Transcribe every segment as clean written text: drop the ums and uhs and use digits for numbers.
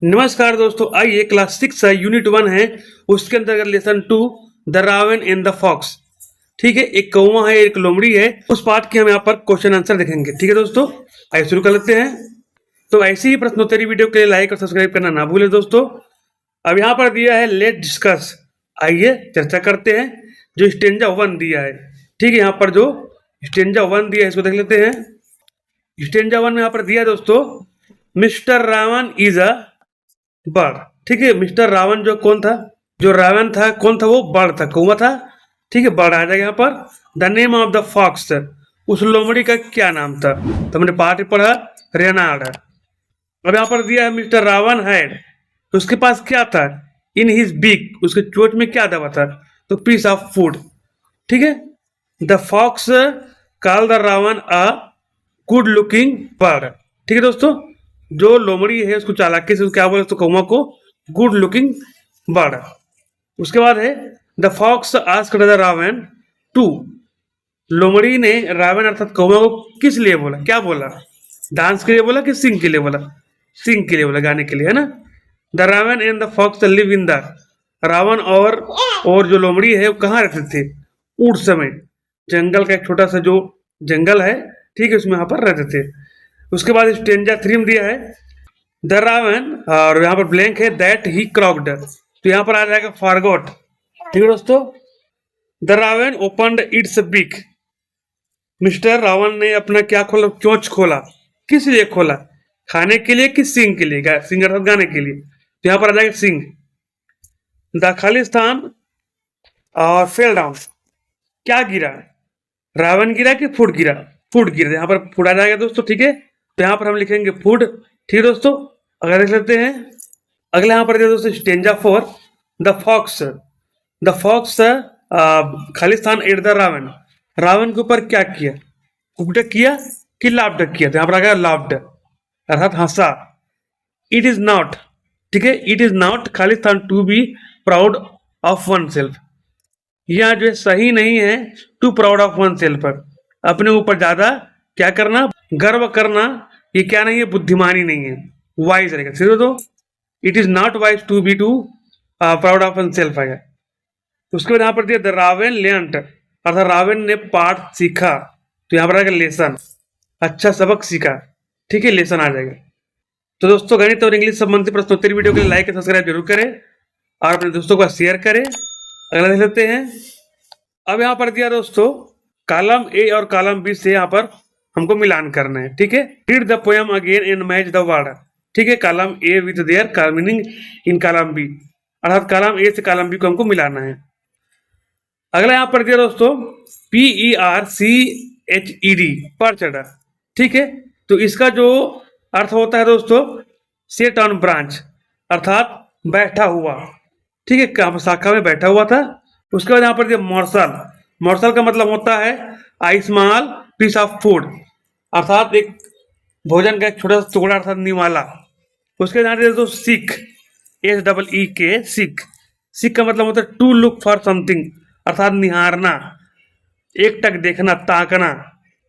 नमस्कार दोस्तों, आइए क्लास 6 है, यूनिट 1 है, उसके अंतर्गत lesson 2 the raven and the fox. ठीक है, एक कौवा है, एक लोमड़ी है। उस पाठ के हम यहाँ पर क्वेश्चन आंसर देखेंगे। ठीक है दोस्तों, आइए शुरू कर लेते हैं। तो ऐसी ही प्रश्नोत्तरी वीडियो के लिए लाइक और सब्सक्राइब करना ना भूलें दोस्तों। अब यहाँ पर दिया है लेट डिस्कस, आइए चर्चा करते हैं। जो स्टेंजा 1 दिया है, ठीक है, यहाँ पर जो स्टेंजा 1 दिया है इसको देख लेते हैं। स्टेंजा 1 में यहाँ पर दिया है दोस्तों, mister raven is a bird. ठीक है, मिस्टर रावण जो कौन था, जो रावण था कौन था, वो बर्ड था, कौवा था। ठीक है, बर्ड आ जाएगा यहाँ पर। The name of the fox, उस लोमड़ी का क्या नाम था, तो हमने पाठ पढ़ा रेनाड। अब यहाँ पर दिया है मिस्टर रावण हैड, तो उसके पास क्या था, इन हिज बीक, उसके चोंच में क्या दबा था, तो पीस ऑफ फूड। ठीक है, the fox call the raven a good looking bird. ठीक है दोस्तों, जो लोमड़ी है उसको चालाकी से क्या बोले, तो कौवा को गुड लुकिंग बर्ड। उसके बाद है the fox asked the raven to, लोमड़ी ने रावण अर्थात कौवा को किस लिए बोला, क्या बोला, डांस के लिए बोला कि सिंग के लिए बोला, सिंग के लिए बोला, गाने के लिए, है ना। The raven and the fox live in the, raven और जो लोमड़ी है वो कहाँ रहते थे, उस समय जंगल का एक छोटा सा जो जंगल है, ठीक है, उसमें यहाँ पर रहते थे। उसके बाद स्टेंजा 3 में दिया है द रावण, और यहाँ पर ब्लैंक है दैट ही क्रॉक्ड, तो यहाँ पर आ जाएगा फॉरगॉट। ठीक है दोस्तों, द रावण ओपनड इट्स बिक, मिस्टर रावण ने अपना क्या खोला, चोंच खोला, किस लिए खोला, खाने के लिए कि सिंग के लिए, सिंग अर्थात गाने के लिए, तो यहाँ पर आ जाएगा सिंग। द खालिस्तान और फेल डाउन, क्या गिरा, रावण गिरा कि फूड गिरा, फूड गिरा, यहाँ पर फूड आ जाएगा दोस्तों। ठीक है, तो यहाँ पर हम लिखेंगे फूड। ठीक है दोस्तों, अगर देख लेते हैं अगले यहाँ पर दोस्तों stanza 4, the fox, the fox खालिस्तान एट द रावण, रावण के ऊपर क्या किया, कुकड किया कि लाफ्ड किया, तो यहाँ पर आ गया लाफ्ड अर्थात हंसा। इट इज नॉट, ठीक है, इट इज नॉट खालिस्तान to be proud of oneself, यह जो है सही नहीं है to proud of oneself, अपने ऊपर ज्यादा क्या करना, गर्व करना, ये क्या नहीं है, बुद्धिमानी नहीं है, वाइज रहेगा। सिर्फ तो it is not wise to be too proud of oneself आएगा। तो उसके बाद यहाँ पर दिया द रावण लेंट, अर्थात रावण ने पाठ सीखा, तो यहाँ पर आएगा लेसन, अच्छा सबक सीखा। ठीक है, लेसन आ जाएगा। तो दोस्तों गणित और इंग्लिश संबंधी प्रश्नोत्तरी वीडियो के लिए लाइक और सब्सक्राइब जरूर करें और अपने दोस्तों को शेयर करें। अगला देख लेते हैं। अब यहाँ पर दिया दोस्तों कॉलम ए और कॉलम बी से यहाँ पर हमको मिलान करना है। ठीक है, read the poem again and match the word. ठीक है, column A with their meaning in column B, अर्थात कॉलम ए से कॉलम बी को हमको मिलाना है। अगला यहाँ पर दिया दोस्तों PERCHED, परचेड। ठीक है, तो इसका जो अर्थ होता है दोस्तों सेट ऑन ब्रांच, अर्थात बैठा हुआ। ठीक है, कहाँ पर शाखा में बैठा हुआ था। उसके बाद यहाँ पर दिया मॉर्सल, मॉर्सल का मतलब होता है a small piece of food, अर्थात एक भोजन का एक छोटा सा टुकड़ा, अर्थात निवाला। उसके बाद दोस्तों सिक, SEEK, सिक, सिक का मतलब होता है टू लुक फॉर समथिंग, अर्थात निहारना, एक टक देखना, ताकना।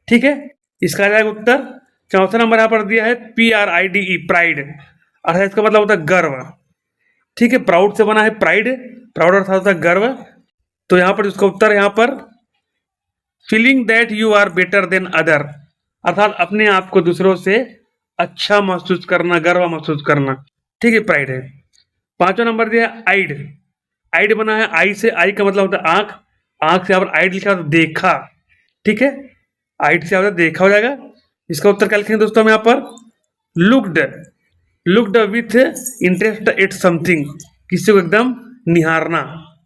ठीक है, इसका जाएगा उत्तर। चौथा नंबर यहाँ पर दिया है PRIDE, प्राइड, अर्थात इसका मतलब होता है गर्व। ठीक है, प्राउड से बना है प्राइड, प्राउड अर्थात होता है गर्व। तो यहाँ पर इसका उत्तर यहाँ पर feeling that you are better than other, अर्थात अपने आप को दूसरों से अच्छा महसूस करना, गर्व महसूस करना। ठीक है, प्राइड है। पांचवा नंबर दिया है आइड, आइड बना है आई से, आई का मतलब होता है आंख, आंख से यहाँ पर आइड लिखा है देखा। ठीक है, आइड से यहाँ देखा हो जाएगा। इसका उत्तर क्या लिखेंगे दोस्तों हम यहाँ पर looked, looked with interest eight something, किसी को एकदम निहारना।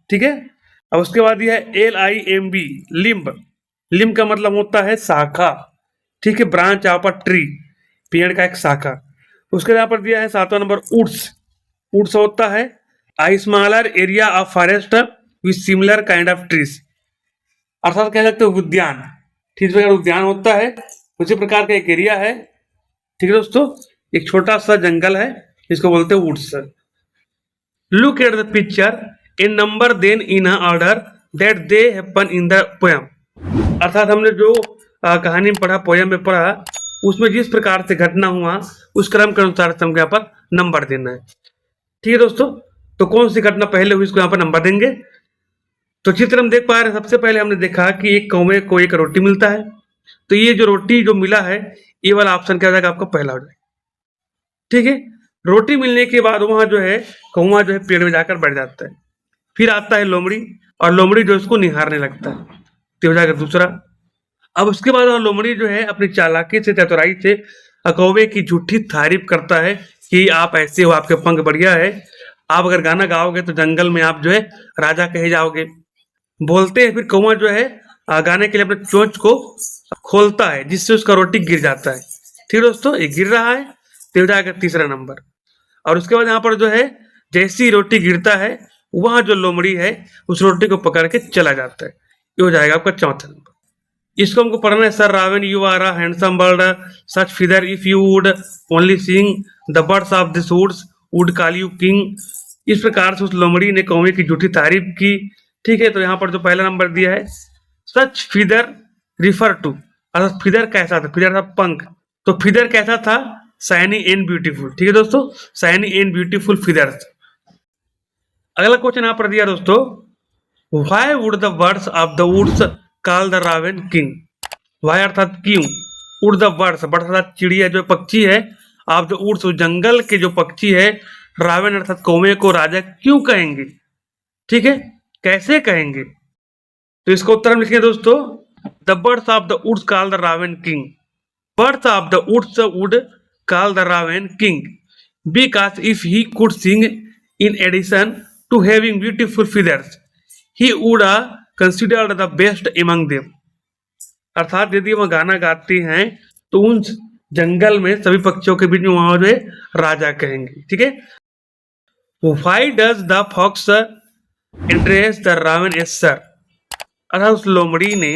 ठीक है, अब उसके बाद यह है LIMB, लिम्ब, लिम्ब का मतलब होता है शाखा। ठीक है, ब्रांच यहाँ पर ट्री, पेड़ का एक शाखा। उसके यहाँ पर दिया है सातवां नंबर उड्स, उड्स होता है a smaller area of forest with similar kind of trees, अर्थात कह सकते हो उद्यान। ठीक है, उद्यान होता है उसी प्रकार का एक एरिया है। ठीक है दोस्तों, एक छोटा सा जंगल है, इसको बोलते हैं woods. Look at the picture in number then in order that they happen in the poem, अर्थात हमने जो कहानी में पढ़ा, पोएम में पढ़ा, उसमें जिस प्रकार से घटना हुआ उस क्रम के अनुसार से हमको यहाँ पर नंबर देना है। ठीक है दोस्तों, तो कौन सी घटना पहले हुई इसको यहाँ पर नंबर देंगे। तो चित्र हम देख पा रहे हैं, सबसे पहले हमने देखा कि एक कौवे को एक रोटी मिलता है। तो ये जो रोटी जो मिला है, ये वाला ऑप्शन क्या हो जाएगा आपका पहला हो जाएगा। ठीक है, रोटी मिलने के बाद वहां जो है कौवा जो है पेड़ में जाकर बैठ जाता है। फिर आता है लोमड़ी, और लोमड़ी जो उसको निहारने लगता है, तो हो जाएगा दूसरा। अब उसके बाद लोमड़ी जो है अपनी चालाकी से, चतुराई से कौवे की झूठी तारीफ करता है कि आप ऐसे हो, आपके पंख बढ़िया है, आप अगर गाना गाओगे तो जंगल में आप जो है राजा कहे जाओगे। बोलते हैं, फिर कौवा जो है गाने के लिए अपने चोंच को खोलता है, जिससे उसका रोटी गिर जाता है। ठीक है दोस्तों, ये गिर रहा है, तो हो जाएगा तीसरा नंबर। और उसके बाद यहाँ पर जो है जैसी रोटी गिरता है, वहां जो लोमड़ी है उस रोटी को पकड़ के चला जाता है। ये हो जाएगा आपका चौथा नंबर। इसको हमको पढ़ना है, sir raven you are a handsome bird such feather if you would only sing the birds of this woods would call you king. इस प्रकार से उस लोमड़ी ने कौवे की झूठी तारीफ की। ठीक है, तो यहाँ पर जो पहला नंबर दिया है, सच फिदर रिफर टू, अर्थात फिदर कैसा था, फिदर था पंख, तो फिदर कैसा था, शाइनी एंड ब्यूटीफुल। ठीक है दोस्तों, शाइनी एंड ब्यूटीफुल फिदर्स। अगला क्वेश्चन यहाँ पर दिया दोस्तों, why would the birds of the woods call the raven king. Why अर्थात क्यों, वुड द बर्ड्स, बर्ड्स अर्थात चिड़िया जो पक्षी है, आप जो वुड्स जंगल के जो पक्षी है, रावण अर्थात कौवे को राजा क्यों कहेंगे। ठीक है, कैसे कहेंगे, तो इसका उत्तर हम लिखेंगे दोस्तों, the birds of the woods call the raven king. Birds of the woods would call the raven king because if he could sing in addition to having beautiful feathers he would considered the best among them। अर्थात यदि वह गाना गाती हैं तो उन जंगल में सभी पक्षियों के बीच में वहां जो है राजा कहेंगे। ठीक है, why does the fox address the raven as sir। अर्थात उस लोमड़ी ने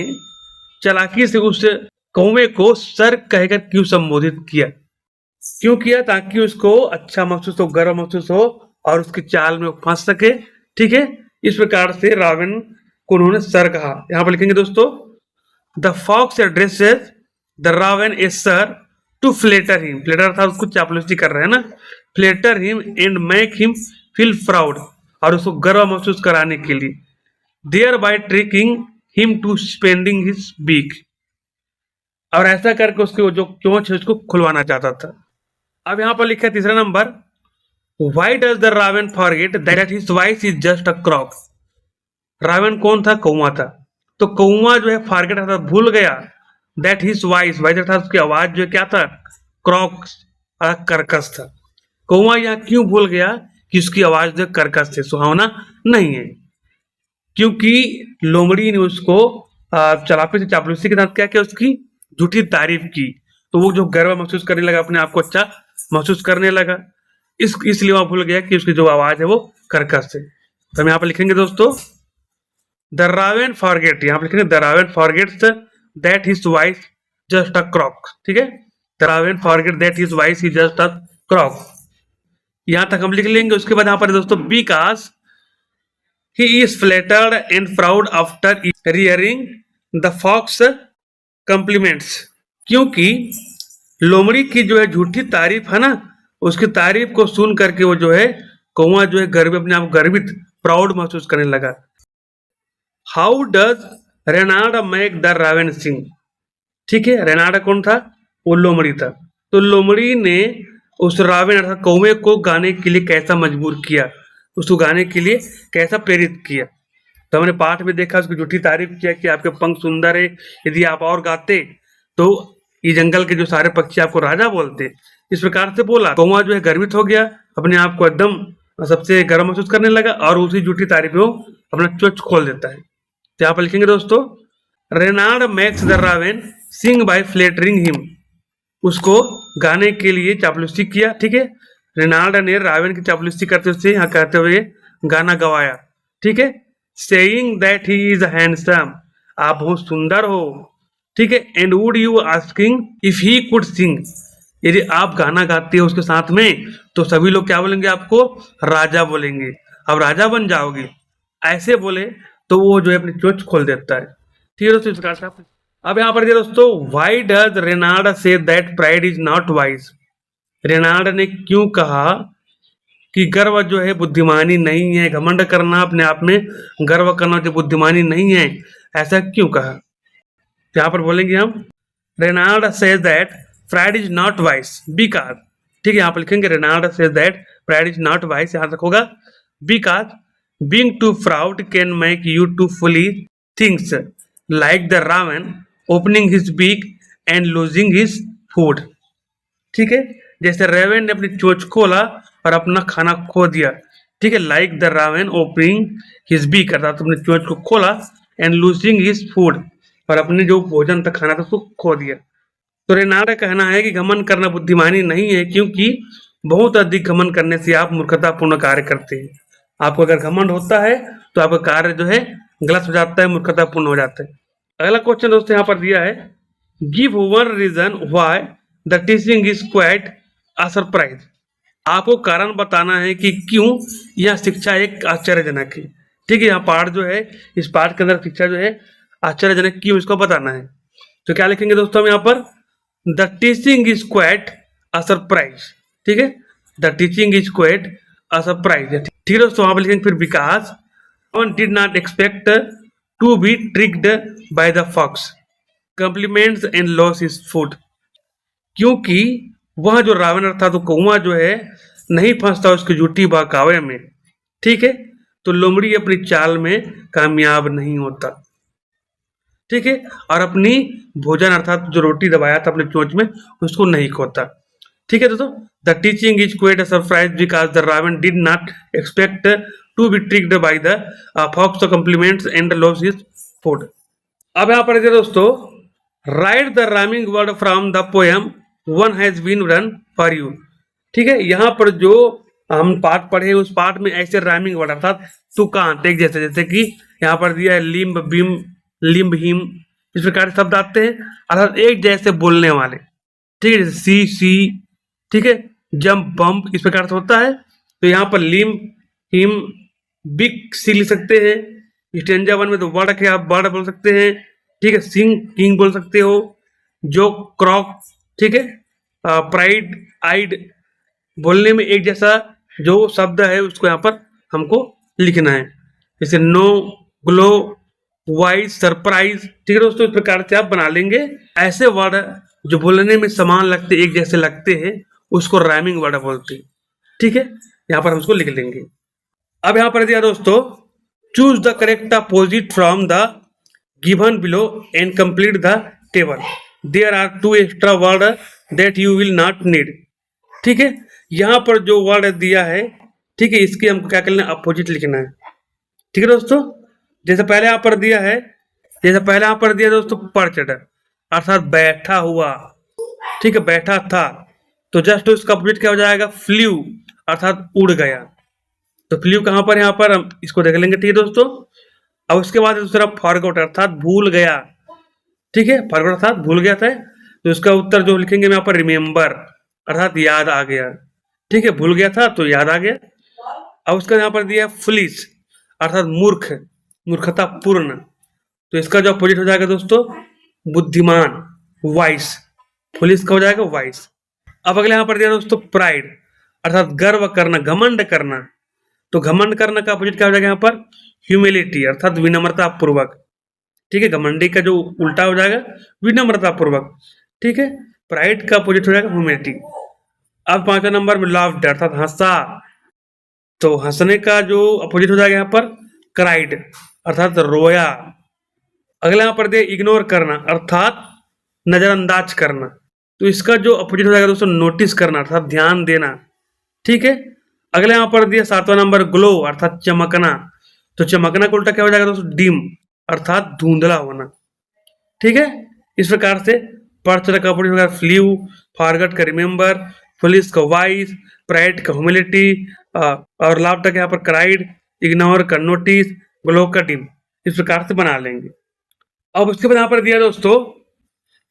चालाकी से उस कौवे को सर कहकर क्यों संबोधित किया, क्यों किया, ताकि उसको अच्छा महसूस हो, गर्व महसूस हो और उसकी चाल में फंस सके। ठीक है, इस प्रकार से रावण को उन्होंने सर कहा। यहां पर लिखेंगे दोस्तों, the fox addresses the raven a sir to flatter him. Flatter था उसको चापलूसी कर रहे हैं ना, flatter him and make him feel proud, और उसको गर्व महसूस कराने के लिए, thereby tricking him to spending his beak, और ऐसा करके उसके जो चोंच है उसको खुलवाना चाहता था। अब यहां पर लिखा है तीसरा number, Why does the Raven forget that his voice is just a croak। Raven कौन था, कौवा था, तो कौवा जो है फॉरगेट था, भूल गया, दैट हिज वॉइस, वॉइस था उसकी आवाज जो क्या था, क्रॉक, कर्कश था। कौवा यहाँ क्यों भूल गया कि उसकी आवाज जो कर्कश से सुहावना नहीं है, क्योंकि लोमड़ी ने उसको चलापे से चापलूसी के साथ क्या किया, उसकी झूठी तारीफ की, तो वो जो गर्व महसूस करने लगा, अपने आप को अच्छा महसूस करने लगा, इसलिए वह भूल गया कि उसकी जो आवाज है वो कर्कश है। तो हम यहाँ पर लिखेंगे दोस्तों, द रावण फॉरगेट, यहाँ पर लिखेंगे the raven forgets that his voice just a croak. ठीक है, the raven forget that his voice is just a croak, यहां तक हम लिख लेंगे। उसके बाद यहाँ पर दोस्तों, because he is flattered and proud after rearing the fox compliments, क्योंकि लोमड़ी की जो है झूठी तारीफ है ना, उसकी तारीफ को सुन करके वो जो है कौवा जो है गर्व, अपने आप गर्वित, प्राउड महसूस करने लगा। How does Renard make the raven sing. ठीक है, रेनाड कौन था, वो लोमड़ी था, तो लोमड़ी ने उस रावण अर्थात कौवे को गाने के लिए कैसा मजबूर किया, उसको गाने के लिए कैसा प्रेरित किया। तो हमने पाठ में देखा, उसकी झूठी तारीफ किया कि आपके पंख सुंदर है, यदि आप और गाते तो ये जंगल के जो सारे पक्षी आपको राजा बोलते, इस प्रकार से बोला। कौवा जो है गर्वित हो गया, अपने आप को एकदम सबसे गर्व महसूस करने लगा, और उसी झूठी तारीफ में अपना चोंच खोल देता है। तो यहाँ पर लिखेंगे दोस्तों, Renard makes the raven sing by flattering him, उसको गाने के लिए चापलूसी किया। ठीक है, रेनाड ने रावण की चापलूसी करते हुए, यहाँ कहते हुए गाना गवाया। ठीक है, saying that he is handsome, आप बहुत सुंदर हो। ठीक है, and would you asking if he could सिंग, यदि आप गाना गाते हो उसके साथ में तो सभी लोग क्या बोलेंगे, आपको राजा बोलेंगे, अब राजा बन जाओगे, ऐसे बोले तो वो जो है अपनी चोंच खोल देता है। ठीक है दोस्तों, इस प्रकार से आप अब यहाँ पर दिया दोस्तों, why does Reginald say that pride is not wise. Reginald ने क्यों कहा कि गर्व जो है बुद्धिमानी नहीं है, घमंड करना अपने आप में, गर्व करना जो बुद्धिमानी नहीं है, ऐसा क्यों कहा। यहाँ पर बोलेंगे हम, Reynard says that pride is not wise because, ठीक है, यहाँ पर लिखेंगे Reynard says that pride is not wise, यहाँ तक होगा, because being too proud can make you to foolish things like the raven opening his beak and losing his food. ठीक है, जैसे रेवन ने अपनी चोंच खोला और अपना खाना खो दिया। ठीक है, like the raven opening his beak, अर्थात अपने चोंच को खोला, एंड लूजिंग हिज फूड, और अपने जो भोजन था, खाना था, उसको खो दिया। तो रेनाल्ड का कहना है कि घमंड करना बुद्धिमानी नहीं है, क्योंकि बहुत अधिक घमंड करने से आप मूर्खतापूर्ण कार्य करते हैं। आपको अगर घमंड होता है तो आपका कार्य जो है गलत हो जाता है, मूर्खतापूर्ण हो जाता है। अगला क्वेश्चन दोस्तों यहाँ पर दिया है, give one reason why the teaching is quite a surprise. आपको कारण बताना है कि क्यों यह शिक्षा एक आश्चर्यजनक है। ठीक है, यहाँ पाठ जो है, इस पाठ के अंदर शिक्षा जो है आश्चर्यजनक क्यों, इसको बताना है। तो क्या लिखेंगे दोस्तों हम यहाँ पर, the teaching is quite a surprise. ठीक है, the teaching is quite a surprise. ठीक है दोस्तों, वहां पर लिखेंगे फिर, because one did not expect to be tricked by the fox compliments and loss is food. क्योंकि वह जो रावण अर्थात तो कौवा जो है नहीं फंसता उसकी झूठी बहकावे में। ठीक है, तो लोमड़ी अपनी चाल में कामयाब नहीं होता। ठीक है, और अपनी भोजन अर्थात जो रोटी दबाया था अपने चोंच में, उसको नहीं खोता। ठीक है दोस्तों, the teaching is quite a surprise because the raven did not expect to be tricked by the fox compliments and loss his food. अब यहाँ पर दोस्तों, write the rhyming word from the poem one has been run for you. ठीक है, यहाँ पर जो हम पाठ पढ़े उस पाठ में ऐसे राइमिंग वर्ड अर्थात तुकांत एक जैसे, जैसे कि यहाँ पर दिया है लिम्ब बिम लिम्ब हिम, इस प्रकार शब्द आते हैं अर्थात एक जैसे बोलने वाले। ठीक है, जैसे सी सी, ठीक है, जंप बम्प, इस प्रकार से होता है। तो यहाँ पर लिम्ब हिम बिग सी लिख सकते हैं। स्टेंजा वन में तो वर्ड है, आप वर्ड बोल सकते हैं। ठीक है, सिंग किंग बोल सकते हो, जो क्रॉक, ठीक है, प्राइड आइड, बोलने में एक जैसा जो शब्द है उसको यहाँ पर हमको लिखना है। जैसे नो, ग्लो, वाइज, सरप्राइज। ठीक है दोस्तों, इस प्रकार से आप बना लेंगे। ऐसे वर्ड जो बोलने में समान लगते, एक जैसे लगते हैं, उसको राइमिंग वर्ड बोलते हैं। ठीक है, यहाँ पर हम उसको लिख लेंगे। अब यहाँ पर दिया दोस्तों, choose the correct opposite from the given below and complete the table. There are two extra word that you will not need. ठीक है, यहाँ पर जो वर्ड दिया है, ठीक है, इसके हमको क्या करना है, अपोजिट लिखना है। ठीक है दोस्तों, जैसे पहले यहाँ पर दिया है, जैसे पहले यहाँ पर दिया दोस्तों पर्चड अर्थात बैठा हुआ। ठीक है, बैठा था, तो जस्ट उसका अपोजिट क्या हो जाएगा, फ्ल्यू अर्थात उड़ गया। तो फ्ल्यू कहाँ पर, यहाँ पर हम इसको देख लेंगे। ठीक है दोस्तों, अब उसके बाद दूसरा फॉरगॉट अर्थात भूल गया। ठीक है, फॉरगॉट अर्थात भूल गया था, तो इसका उत्तर जो लिखेंगे यहाँ पर रिमेम्बर अर्थात याद आ गया। ठीक है, भूल गया था तो याद आ गया। अब उसका यहाँ पर दिया फुलिश अर्थात मूर्ख, मूर्खता पूर्ण, तो इसका जो अपोजिट हो जाएगा दोस्तों बुद्धिमान, वाइस। फुलिश का हो जाएगा वाइस। अब अगले यहाँ पर दिया दोस्तों प्राइड अर्थात गर्व करना, घमंड करना, तो घमंड करना का अपोजिट क्या हो जाएगा यहाँ पर, ह्यूमिलिटी अर्थात विनम्रता पूर्वक। ठीक है, घमंडी का जो उल्टा हो जाएगा विनम्रता पूर्वक। ठीक है, प्राइड का अपोजिट हो जाएगा ह्यूमिलिटी। अब पांचवा नंबर में लाफ्ड अर्थात हंसा, तो हंसने का जो अपोजिट हो जाएगा यहाँ पर क्राइड अर्थात रोया। अगला यहाँ पर दे इग्नोर करना अर्थात नजरअंदाज करना, तो इसका जो अपोजिट हो जाएगा दोस्तों नोटिस करना अर्थात ध्यान देना। ठीक है, अगले यहाँ पर दिया सातवां नंबर ग्लो अर्थात चमकना, तो चमकना का उल्टा क्या हो जाएगा दोस्तों डिम अर्थात धुंधला होना। ठीक है, इस प्रकार से पर्चर का अपोजिट होगा फ्ल्यू, फॉरगट का रिमेम्बर, पुलिस का वाइस, प्राइड का ह्यूमिलिटी, और लाफ्टर का यहाँ पर क्राइड, इग्नोर का नोटिस, ग्लो का डिम। इस प्रकार से बना लेंगे। अब उसके बाद यहाँ पर दिया दोस्तों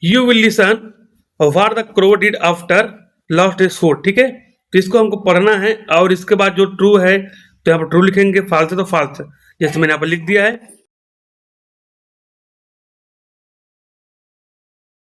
you will listen what the crow did after lost his food. ठीक है, तो इसको हमको पढ़ना है और इसके बाद जो ट्रू है तो यहाँ पर ट्रू लिखेंगे, फाल्स है तो फाल्स। जैसे मैंने यहाँ पर लिख दिया है,